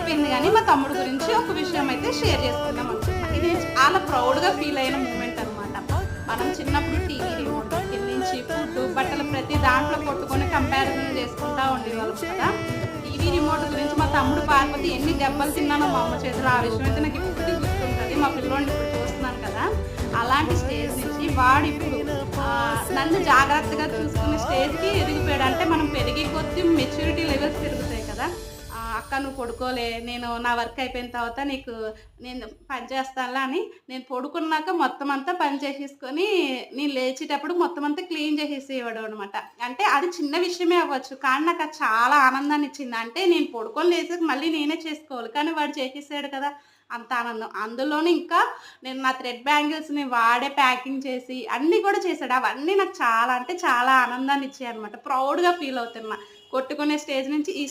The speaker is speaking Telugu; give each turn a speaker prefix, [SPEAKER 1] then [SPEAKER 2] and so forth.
[SPEAKER 1] అయిపోయింది గానీ, మా తమ్ముడు గురించి ఒక విషయం అయితే షేర్ చేసుకుందాం అనుకుంటున్నా. ఇది చాలా ప్రౌడ్‌గా ఫీల్ అయిన మూమెంట్ అనమాట. మనం చిన్నప్పుడు టీవీ రిమోట్ దగ్గర నుంచి ఫుడ్డు, బట్టలు ప్రతి దాంట్లో కొట్టుకొని కంపారిజన్ చేసుకుంటా ఉండేవాళ్ళం కదా! టీవీ రిమోట్ గురించి మా తమ్ముడు పారిపోతే ఎన్ని దెబ్బలు తిన్నానో మా అమ్మ చేతిలో, ఆ విషయం అయితే నాకు ఇప్పటికి గుర్తుంటది. మా పిల్లోడిని ఇప్పుడు చూస్తున్నాను కదా! అలాంటి స్టేజ్ నుంచి వాడిప్పుడు నన్ను జాగ్రత్తగా చూసుకునే స్టేజ్‌కి ఎదిగిపోయాడు. అంటే మనం పెరిగే కొద్దీ మెచ్యూరిటీ లెవెల్స్ పెరుగుతాయి కదా! "అక్క నువ్వు పడుకోలే, నేను నా వర్క్ అయిపోయిన తర్వాత నేను పని చేస్తానులే" అని నేను పడుకున్నాక మొత్తం అంతా పని చేసేసుకొని, నేను లేచేటప్పుడు మొత్తం అంతా క్లీన్ చేసేసేవాడనమాట. అంటే అది చిన్న విషయమే అవ్వచ్చు. కానీ నాకది చాలా ఆనందాన్నిచ్చింది. అంటే నేను పడుకొని లేసాక మళ్ళీ నేనే చేసుకోవాలి. కానీ వాడు చేసేసాడు కదా! అంత ఆనందం. అందులోను ఇంకా నేను నా థ్రెడ్ బ్యాంగిల్స్‌ని వాడే ప్యాకింగ్ చేసి అన్నీ కూడా చేశాడు. అవన్నీ నాకు చాలా అంటే చాలా ఆనందాన్నిచ్చాయనమాట. ప్రౌడ్‌గా ఫీల్ అవుతున్నా. కొట్టుకునే స్టేజ్ నుంచి ఈ